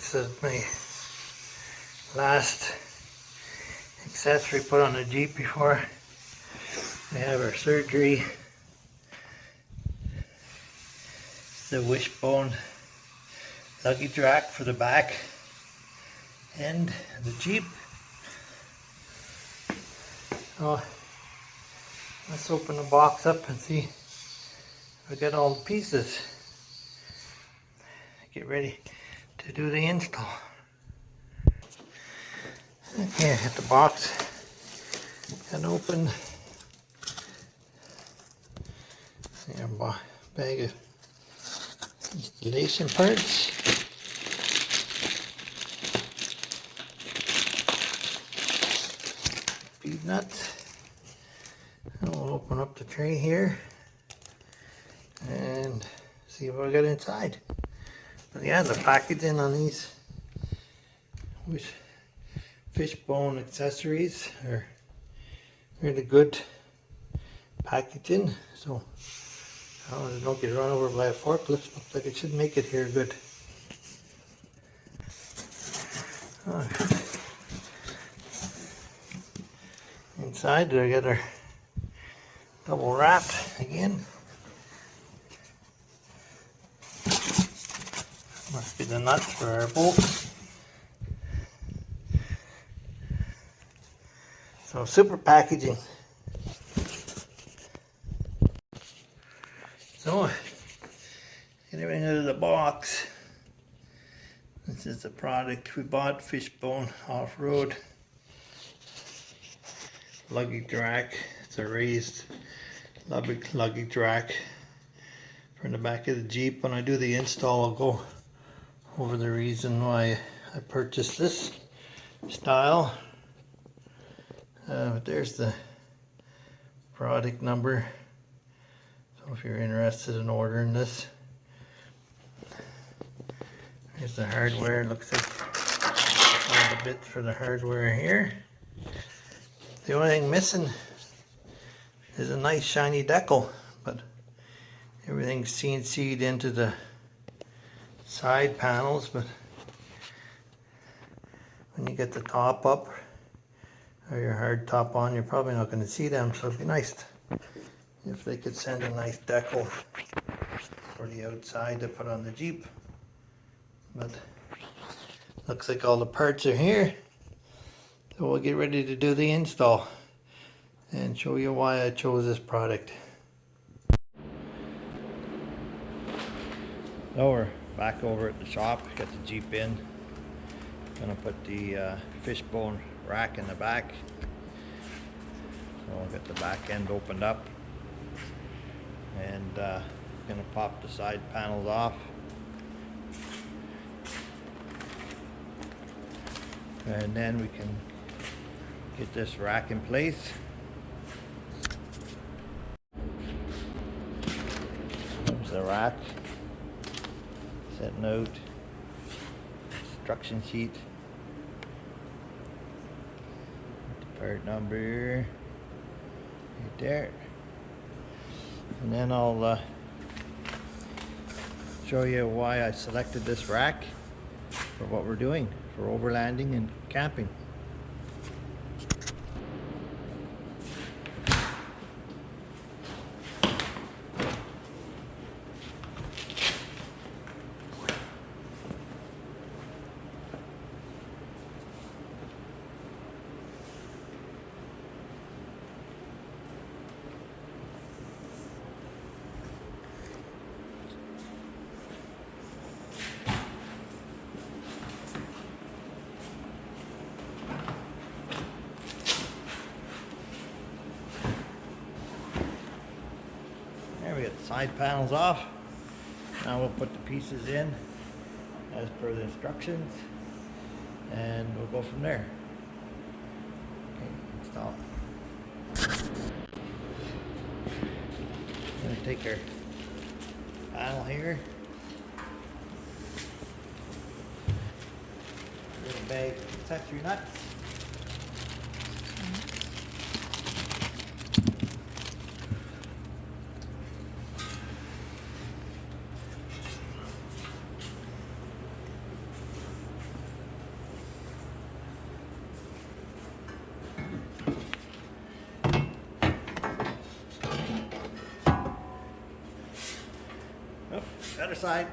This is my last accessory put on the Jeep before we have our surgery. It's the Fishbone luggage rack for the back and the Jeep. So let's open the box up and see if we got all the pieces. Get ready to do the install. Okay, I got the box and open. See our bag of installation parts. Bead nuts. And we'll open up the tray here and see what we got inside. But yeah, the packaging on these Fishbone accessories are really good packaging. So don't get run over by a forklift. Looks like it should make it here good. Inside we got our double wrapped again. Must be the nuts for our bolts. So super packaging. So get everything out of the box. This is the product we bought, Fishbone off-road luggage rack. It's a raised luggage rack for the back of the Jeep. When I do the install, I'll go over the reason why I purchased this style. But there's the product number. So if you're interested in ordering this, here's the hardware. It looks like all the bits for the hardware here. The only thing missing is a nice shiny decal, but everything's CNC'd into the side panels. But when you get the top up or your hard top on, you're probably not going to see them, so it'd be nice if they could send a nice decal for the outside to put on the Jeep. But looks like all the parts are here, so we'll get ready to do the install and show you why I chose this product. So we're back over at the shop, got the Jeep in. Gonna put the Fishbone rack in the back. So I'll get the back end opened up and gonna pop the side panels off. And then we can get this rack in place. There's the rack setting out. Instruction sheet. The part number right there. And then I'll show you why I selected this rack for what we're doing for overlanding and camping. We got the side panels off. Now we'll put the pieces in as per the instructions and we'll go from there. Okay, install. I'm going to take our panel here, little bag of accessory nuts. Other side.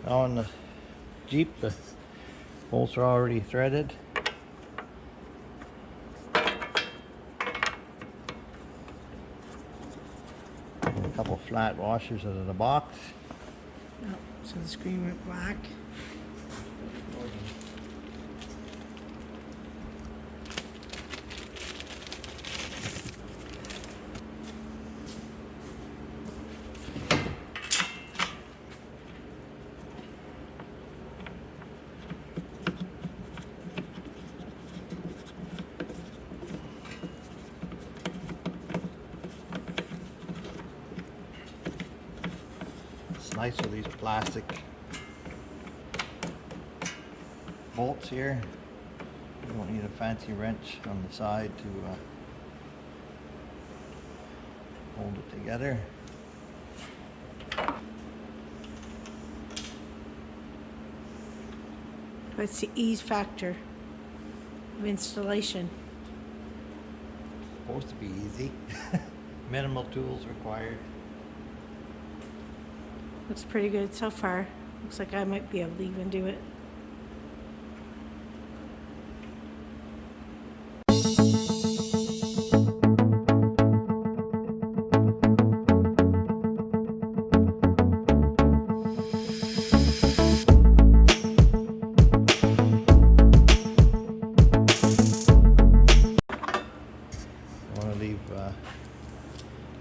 On the Jeep, the bolts are already threaded. And a couple flat washers out of the box. Oh, so the screen went black. It's nice with these plastic bolts here. You don't need a fancy wrench on the side to hold it together. What's the ease factor of installation? Supposed to be easy. Minimal tools required. Looks pretty good so far. Looks like I might be able to even do it.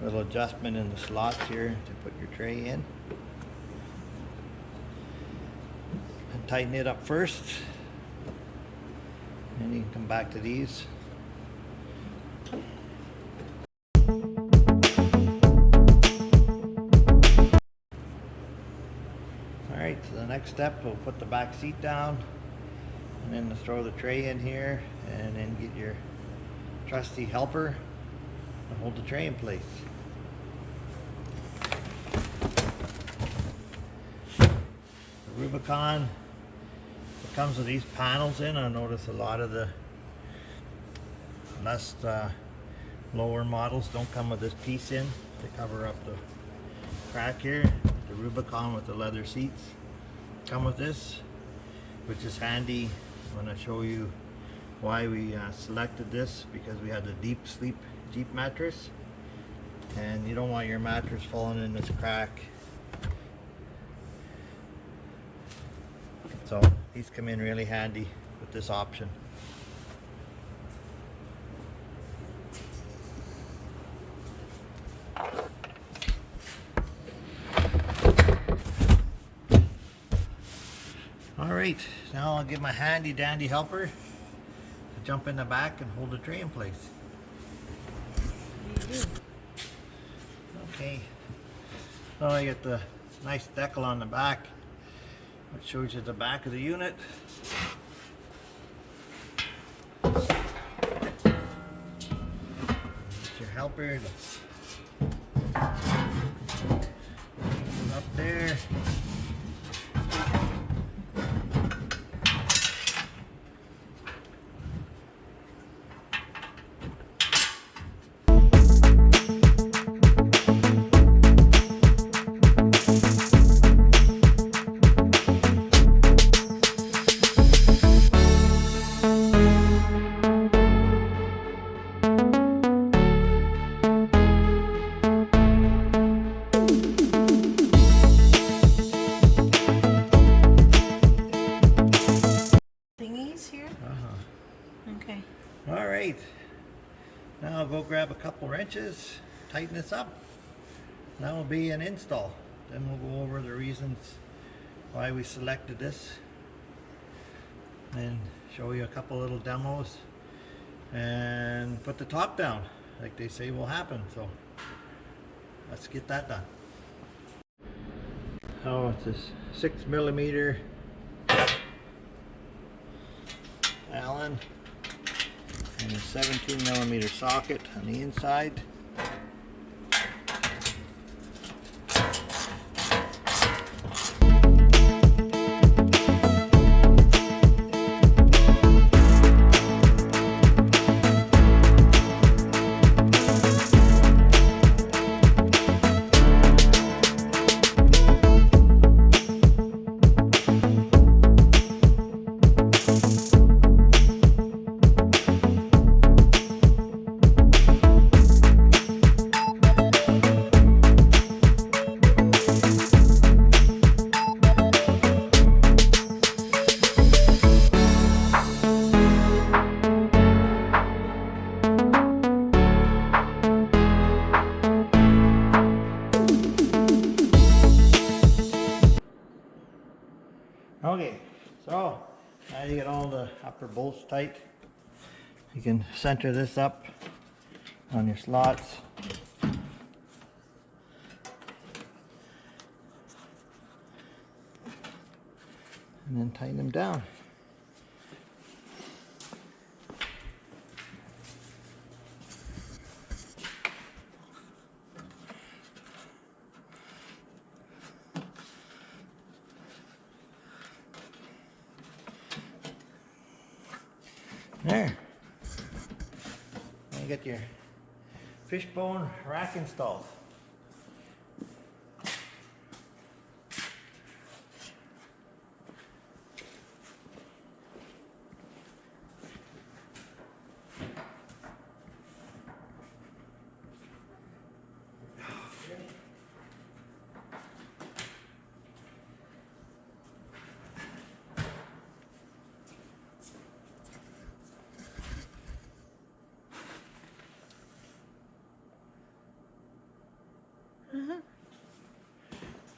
Little adjustment in the slots here to put your tray in. And tighten it up first. And you can come back to these. Alright, so the next step, we'll put the back seat down and then throw the tray in here and then get your trusty helper and hold the tray in place. The Rubicon, it comes with these panels in. I notice a lot of the less lower models don't come with this piece in to cover up the crack here. The Rubicon with the leather seats come with this, which is handy when I show you why we selected this, because we had a deep sleep Jeep mattress and you don't want your mattress falling in this crack. So these come in really handy with this option. Alright, now I'll give my handy dandy helper to jump in the back and hold the tray in place. Okay, so I get the nice decal on the back, which shows you the back of the unit. Get your helper up there. Okay. All right, now I'll go grab a couple wrenches, tighten this up. That will be an install. Then we'll go over the reasons why we selected this and show you a couple little demos and put the top down like they say will happen. So let's get that done. Oh, it's this 6mm Allen and a 17mm socket on the inside. So, now you get all the upper bolts tight. You can center this up on your slots. And then tighten them down. There. Now you get your Fishbone rack installed.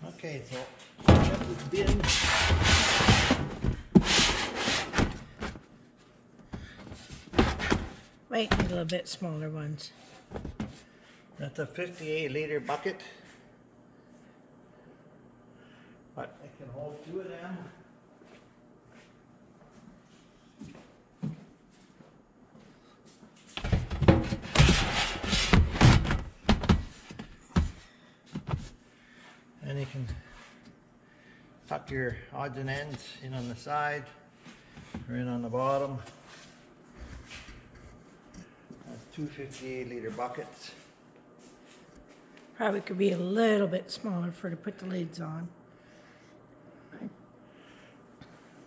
Okay, so got this bin. Wait, a little bit smaller ones. That's a 58-liter bucket, but it can hold 2 of them. And you can tuck your odds and ends in on the side or in on the bottom. That's 2 58-liter buckets. Probably could be a little bit smaller for to put the lids on.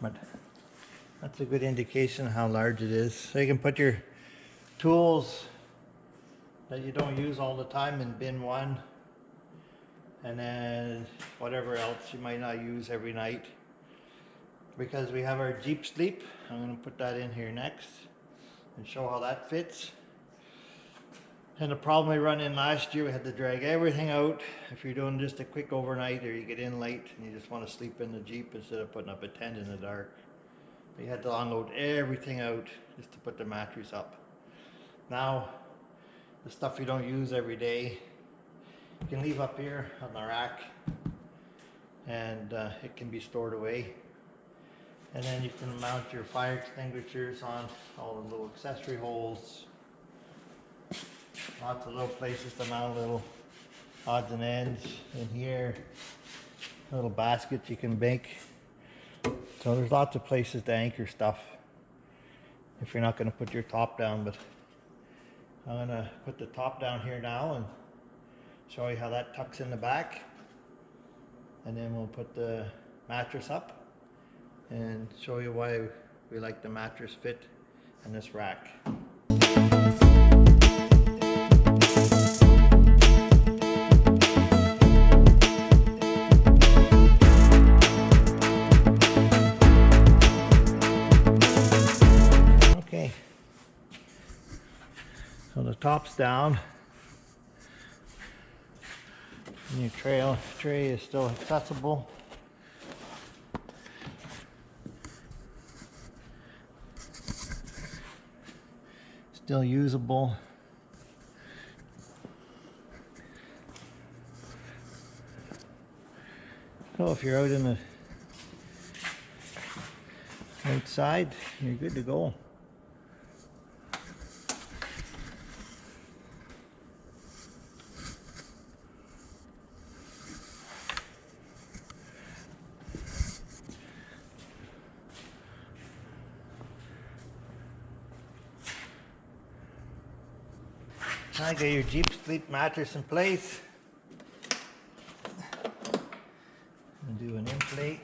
But that's a good indication of how large it is. So you can put your tools that you don't use all the time in bin 1, and then whatever else you might not use every night. Because we have our Jeep sleep, I'm going to put that in here next and show how that fits. And the problem we run in last year, we had to drag everything out. If you're doing just a quick overnight or you get in late and you just want to sleep in the Jeep instead of putting up a tent in the dark, we had to unload everything out just to put the mattress up. Now, the stuff you don't use every day, you can leave up here on the rack, and it can be stored away. And then you can mount your fire extinguishers on all the little accessory holes. Lots of little places to mount little odds and ends in here. Little baskets you can make. So there's lots of places to anchor stuff if you're not going to put your top down. But I'm going to put the top down here now and show you how that tucks in the back. And then we'll put the mattress up and show you why we like the mattress fit in this rack. Okay, so the top's down and your tray is still accessible. Still usable. So if you're out in the outside, you're good to go. Now get your Jeep sleep mattress in place. And do an inflate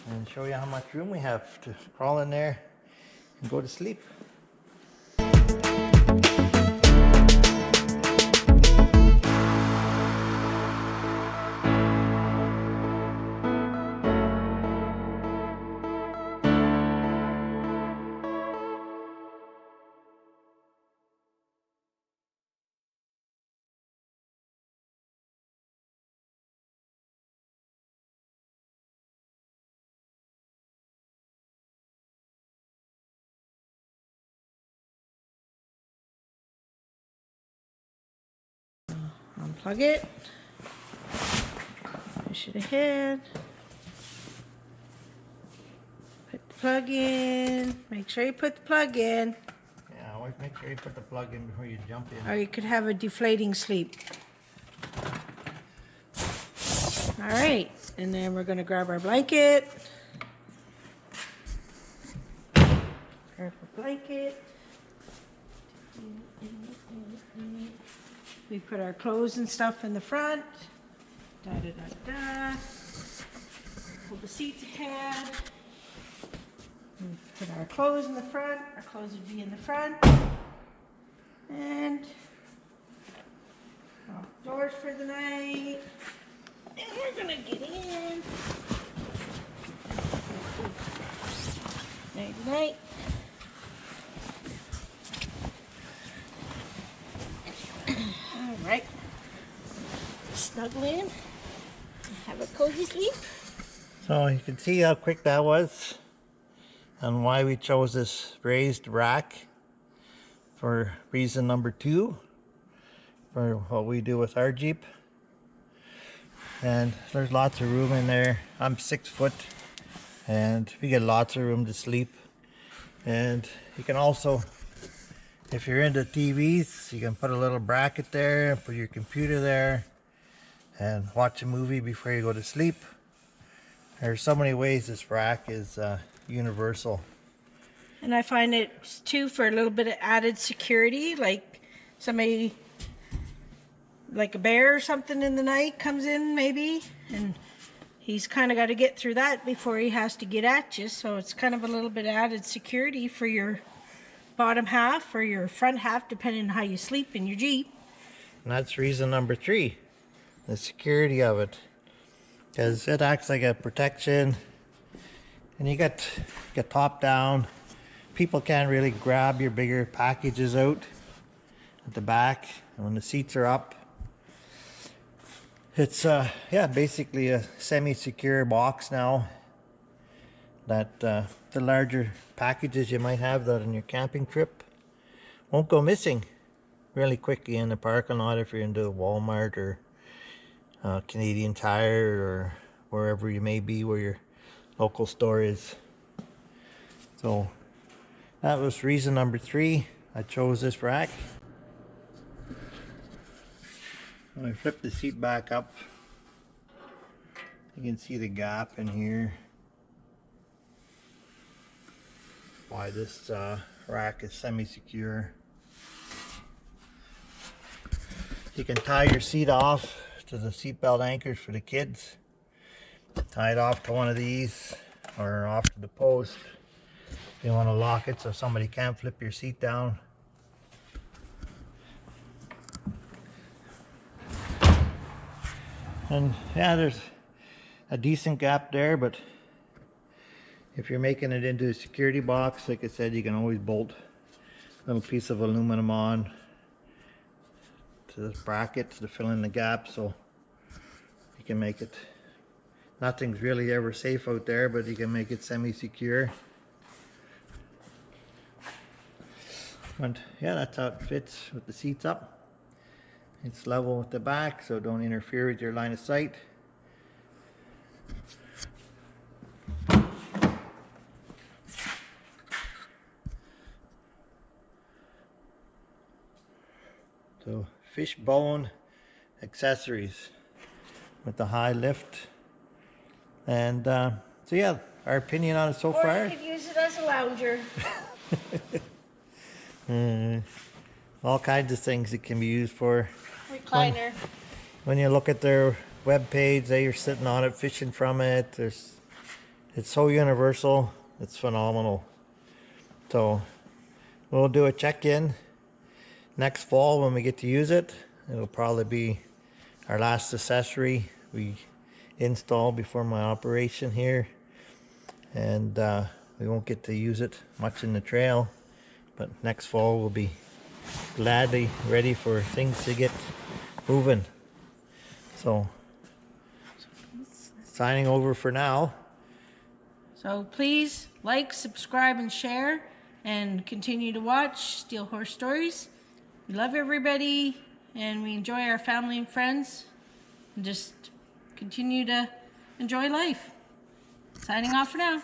and show you how much room we have to crawl in there and go to sleep. Plug it. Push it ahead. Put the plug in. Make sure you put the plug in. Yeah, always make sure you put the plug in before you jump in. Or you could have a deflating sleep. All right, and then we're gonna grab our blanket. Grab our blanket. We put our clothes and stuff in the front. Da da da da. Pull the seats ahead. We put our clothes in the front. Our clothes would be in the front. And lock doors for the night. And we're gonna get in. Night night. All right. Snuggle in. Have a cozy sleep. So you can see how quick that was and why we chose this raised rack for reason number 2 for what we do with our Jeep. And there's lots of room in there. I'm 6 foot and we get lots of room to sleep. And you can also, if you're into TVs, you can put a little bracket there, put your computer there and watch a movie before you go to sleep. There's so many ways this rack is universal. And I find it too for a little bit of added security, like somebody, like a bear or something in the night comes in maybe, and he's kind of got to get through that before he has to get at you. So it's kind of a little bit added security for your bottom half or your front half, depending on how you sleep in your Jeep. And that's reason number 3, the security of it. Because it acts like a protection, and you get top down. People can't really grab your bigger packages out at the back. And when the seats are up, it's yeah, basically a semi-secure box now that the larger packages you might have that on your camping trip won't go missing really quickly in the parking lot if you're into Walmart or Canadian Tire or wherever you may be where your local store is. So that was reason number 3. I chose this rack. When I flip the seat back up, you can see the gap in here. Why this rack is semi-secure. You can tie your seat off to the seatbelt anchors for the kids. Tie it off to one of these or off to the post. You want to lock it so somebody can't flip your seat down. And yeah, there's a decent gap there, but if you're making it into a security box, like I said, you can always bolt a little piece of aluminum on to this bracket to fill in the gap, so you can make it, nothing's really ever safe out there, but you can make it semi-secure. And yeah, that's how it fits with the seats up. It's level with the back, so don't interfere with your line of sight. So Fishbone accessories with the high lift. And so yeah, our opinion on it so Or far. you could use it as a lounger. All kinds of things it can be used for. Recliner. When you look at their web page, they're sitting on it, fishing from it. It's so universal. It's phenomenal. So we'll do a check-in next fall when we get to use it. It'll probably be our last accessory we install before my operation here. And we won't get to use it much in the trail. But next fall we'll be gladly ready for things to get moving. So signing over for now. So please like, subscribe, and share, and continue to watch Steel Horse Stories. We love everybody. and we enjoy our family and friends and just continue to enjoy life. Signing off for now.